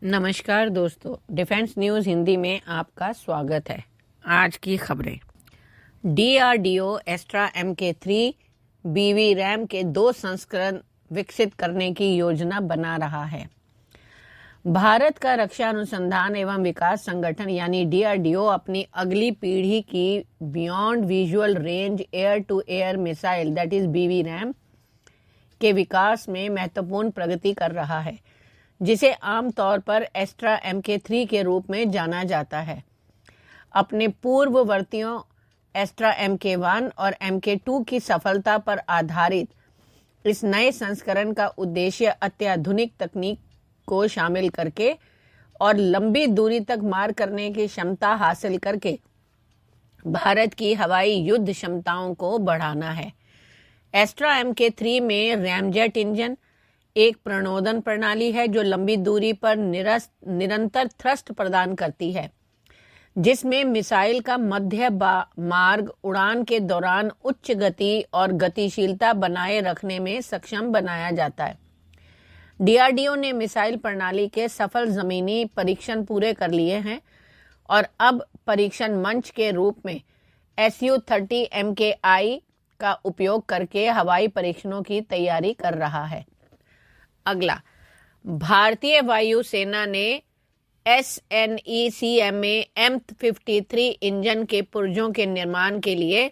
नमस्कार दोस्तों, defence news Hindi में आपका स्वागत है। आज की खबरें। डीआरडीओ एस्ट्रा MK3 BV-RAM के 2 संस्करण विकसित करने की योजना बना रहा है। भारत का रक्षा अनुसंधान एवं विकास संगठन यानी डीआरडीओ अपनी अगली पीढ़ी की beyond visual range air to air missile that is BV-RAM के विकास में महत्वपूर्ण प्रगति कर रहा है, जिसे आमतौर पर एस्ट्रा MK3 के रूप में जाना जाता है। अपने पूर्ववर्तियों एस्ट्रा MK1 और MK2 की सफलता पर आधारित इस नए संस्करण का उद्देश्य अत्याधुनिक तकनीक को शामिल करके और लंबी दूरी तक मार करने की क्षमता हासिल करके भारत की हवाई युद्ध क्षमताओं को बढ़ाना है। एस्ट्रा MK3 में रैमजेट इंजन एक प्रणोदन प्रणाली है जो लंबी दूरी पर निरंतर थ्रस्ट प्रदान करती है, जिसमें मिसाइल का मध्य मार्ग उड़ान के दौरान उच्च गति और गतिशीलता बनाए रखने में सक्षम बनाया जाता है। डीआरडीओ ने मिसाइल प्रणाली के सफल जमीनी परीक्षण पूरे कर लिए हैं और अब परीक्षण मंच के रूप में Su-30 MKI का उपयोग करके हवाई परीक्षणों की तैयारी कर रहा है। अगला, भारतीय वायुसेना ने SNECMA M53 इंजन के पुर्जों के निर्माण के लिए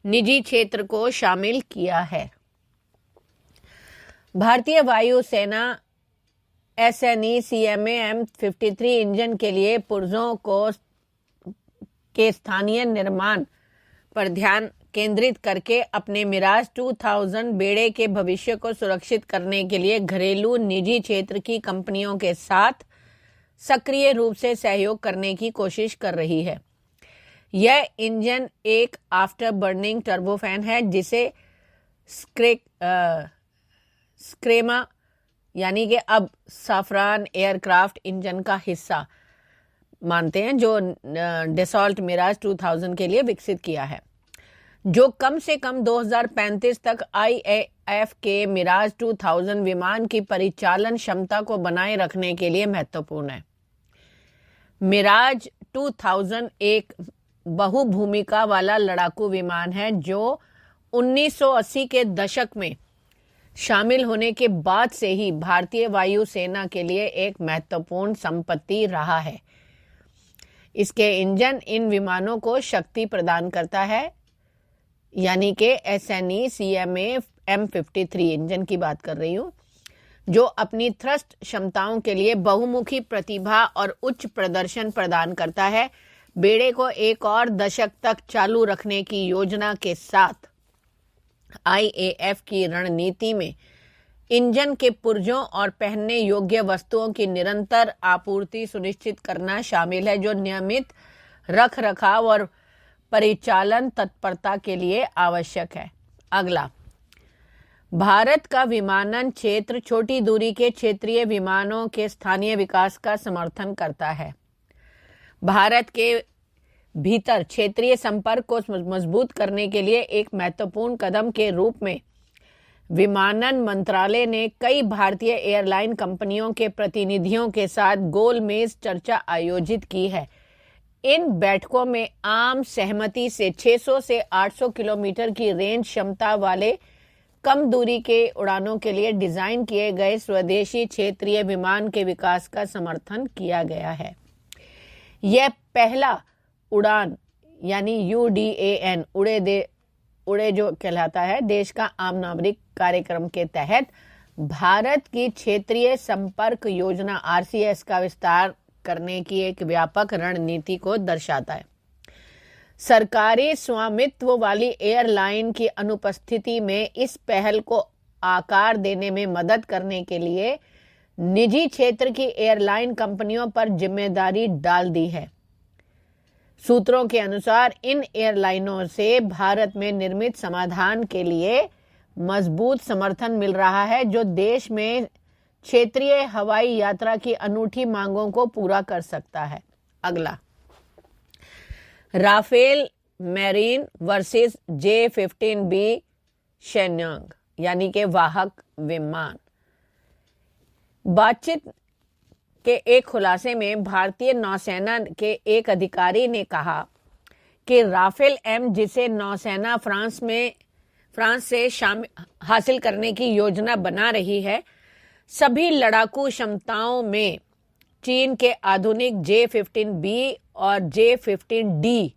निजी क्षेत्र को शामिल किया है। भारतीय वायुसेना SNECMA M53 इंजन के लिए पुर्जों के स्थानीय निर्माण पर ध्यान केंद्रित करके अपने मिराज 2000 बेड़े के भविष्य को सुरक्षित करने के लिए घरेलू निजी क्षेत्र की कंपनियों के साथ सक्रिय रूप से सहयोग करने की कोशिश कर रही है। यह इंजन एक आफ्टर बर्निंग टर्बोफैन है जिसे स्क्रेमा यानी कि अब साफरान एयरक्राफ्ट इंजन का हिस्सा मानते हैं, जो डसॉल्ट मिराज 2000 के लिए विकसित किया है, जो कम से कम 2035 तक IAF के मिराज 2000 विमान की परिचालन क्षमता को बनाए रखने के लिए महत्वपूर्ण है। मिराज 2000 एक बहुभूमिका वाला लड़ाकू विमान है जो 1980 के दशक में शामिल होने के बाद से ही भारतीय वायुसेना के लिए एक महत्वपूर्ण संपत्ति रहा है। इसके इंजन इन विमानों को शक्ति प्रदान करता है, यानी कि SNECMA M53 इंजन की बात कर रही हूं, जो अपनी थ्रस्ट क्षमताओं के लिए बहुमुखी प्रतिभा और उच्च प्रदर्शन प्रदान करता है। बेड़े को एक और दशक तक चालू रखने की योजना के साथ IAF की रणनीति में इंजन के पुर्जों और पहनने योग्य वस्तुओं की निरंतर आपूर्ति सुनिश्चित करना शामिल है, जो नियमित रखरखाव और परिचालन तत्परता के लिए आवश्यक है। अगला, भारत का विमानन क्षेत्र छोटी दूरी के क्षेत्रीय विमानों के स्थानीय विकास का समर्थन करता है। भारत के भीतर क्षेत्रीय संपर्क को मजबूत करने के लिए एक महत्वपूर्ण कदम के रूप में विमानन मंत्रालय ने कई भारतीय एयरलाइन कंपनियों के प्रतिनिधियों के साथ गोलमेज चर्चा आयोजित की है। इन बैठकों में आम सहमति से 600 से 800 किलोमीटर की रेंज क्षमता वाले कम दूरी के उड़ानों के लिए डिजाइन किए गए स्वदेशी क्षेत्रीय विमान के विकास का समर्थन किया गया है। यह पहला उड़ान यानी UDAN उड़े जो कहलाता है देश का आम नागरिक कार्यक्रम के तहत भारत की क्षेत्रीय संपर्क योजना RCS का विस्तार करने की एक व्यापक रणनीति को दर्शाता है। सरकारी स्वामित्व वाली एयरलाइन की अनुपस्थिति में इस पहल को आकार देने में मदद करने के लिए निजी क्षेत्र की एयरलाइन कंपनियों पर जिम्मेदारी डाल दी है। सूत्रों के अनुसार इन एयरलाइनों से भारत में निर्मित समाधान के लिए मजबूत समर्थन मिल रहा है, जो देश में क्षेत्रीय हवाई यात्रा की अनूठी मांगों को पूरा कर सकता है। अगला, राफेल मैरीन वर्सेस J-15B शेन्यांग यानी कि वाहक विमान। बातचीत के एक खुलासे में भारतीय नौसेना के एक अधिकारी ने कहा कि राफेल एम, जिसे नौसेना फ्रांस से हासिल करने की योजना बना रही है, सभी लड़ाकू क्षमताओं में चीन के आधुनिक J-15B और J-15D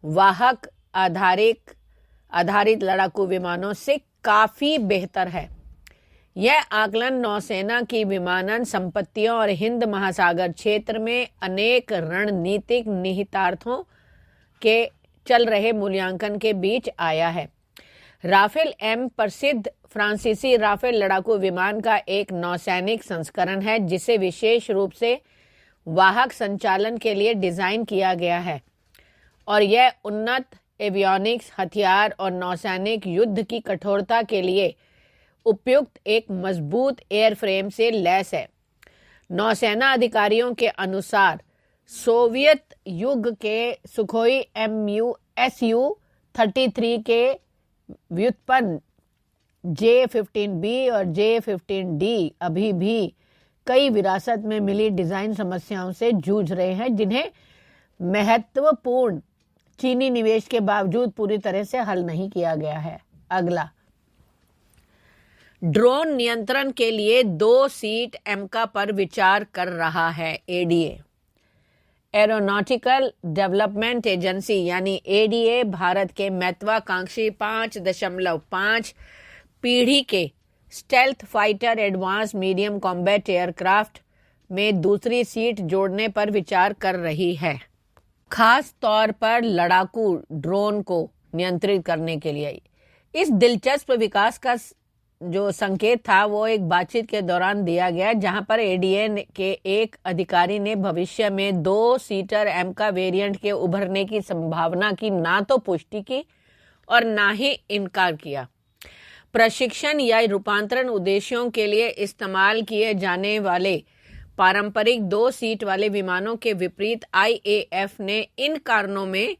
वाहक आधारित लड़ाकू विमानों से काफी बेहतर है। यह आकलन नौसेना की विमानन संपत्तियों और हिंद महासागर क्षेत्र में अनेक रणनीतिक निहितार्थों के चल रहे मूल्यांकन के बीच आया है। राफेल एम प्रसिद्ध फ्रांसीसी राफेल लड़ाकू विमान का एक नौसैनिक संस्करण है, जिसे विशेष रूप से वाहक संचालन के लिए डिजाइन किया गया है और यह उन्नत एवियोनिक्स, हथियार और नौसैनिक युद्ध की कठोरता के लिए उपयुक्त एक मजबूत एयरफ्रेम से लैस है। नौसेना अधिकारियों के अनुसार सोवियत युग के सुखोई Su-33 के व्युत्पन्न J-15B और J-15D अभी भी कई विरासत में मिली डिजाइन समस्याओं से जूझ रहे हैं, जिन्हें महत्वपूर्ण चीनी निवेश के बावजूद पूरी तरह से हल नहीं किया गया है। अगला, ड्रोन नियंत्रण के लिए 2 सीट एमका पर विचार कर रहा है ADA। एरोनॉटिकल डेवलपमेंट एजेंसी यानी ADA भारत के महत्वाकांक्षी 5.5 पीढ़ी के stealth fighter advance medium combat aircraft में दूसरी सीट जोड़ने पर विचार कर रही है, खास तौर पर लड़ाकू ड्रोन को नियंत्रित करने के लिए। इस दिलचस्प विकास का जो संकेत था वो एक बातचीत के दौरान दिया गया, जहां पर ADA के एक अधिकारी ने भविष्य में 2 सीटर एमका वेरिएंट के उभरने की संभावना की ना तो पुष्टि की और ना ही इनकार किया। प्रशिक्षण या रूपांतरण उद्देश्यों के लिए इस्तेमाल किए जाने वाले पारंपरिक 2 सीट वाले विमानों के विपरीत IAF ने इन कारणों में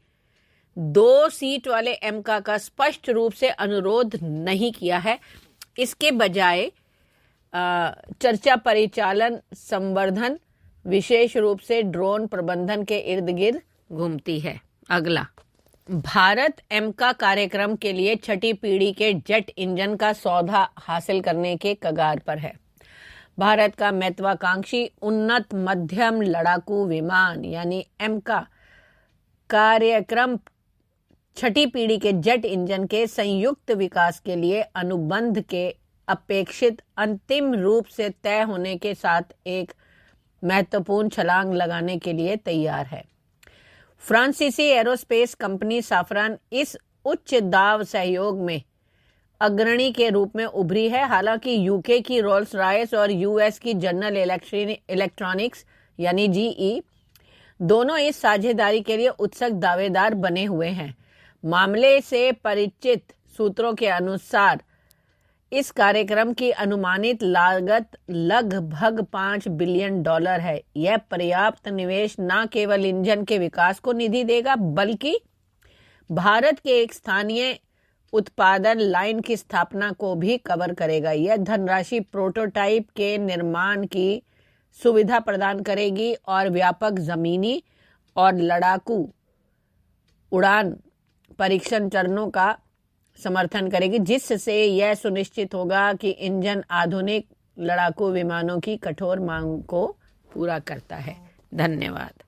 2 सीट वाले एमका का स्पष्ट रूप से अनुरोध नहीं किया है। इसके बजाय चर्चा परिचालन संवर्धन, विशेष रूप से ड्रोन प्रबंधन के इर्द गिर्द घूमती है। अगला, भारत एमका कार्यक्रम के लिए 6ठी पीढ़ी के जेट इंजन का सौदा हासिल करने के कगार पर है। भारत का महत्वाकांक्षी उन्नत मध्यम लड़ाकू विमान यानी एमका कार्यक्रम 6ठी पीढ़ी के जेट इंजन के संयुक्त विकास के लिए अनुबंध के अपेक्षित अंतिम रूप से तय होने के साथ एक महत्वपूर्ण छलांग लगाने के लिए तैयार है। फ्रांसीसी एरोस्पेस कंपनी साफरान इस उच्च दाव सहयोग में अग्रणी के रूप में उभरी है। हालांकि यूके की रोल्स रॉयस और US की जनरल इलेक्ट्रॉनिक्स यानी GE दोनों इस साझेदारी के लिए उत्सुक दावेदार बने हुए हैं। मामले से परिचित सूत्रों के अनुसार इस कार्यक्रम की अनुमानित लागत लगभग $5 बिलियन है। यह पर्याप्त निवेश न केवल इंजन के विकास को निधि देगा, बल्कि भारत के एक स्थानीय उत्पादन लाइन की स्थापना को भी कवर करेगा। यह धनराशि प्रोटोटाइप के निर्माण की सुविधा प्रदान करेगी और व्यापक जमीनी और लड़ाकू उड़ान परीक्षण चरणों का समर्थन करेगी, जिससे यह सुनिश्चित होगा कि इंजन आधुनिक लड़ाकू विमानों की कठोर मांग को पूरा करता है। धन्यवाद।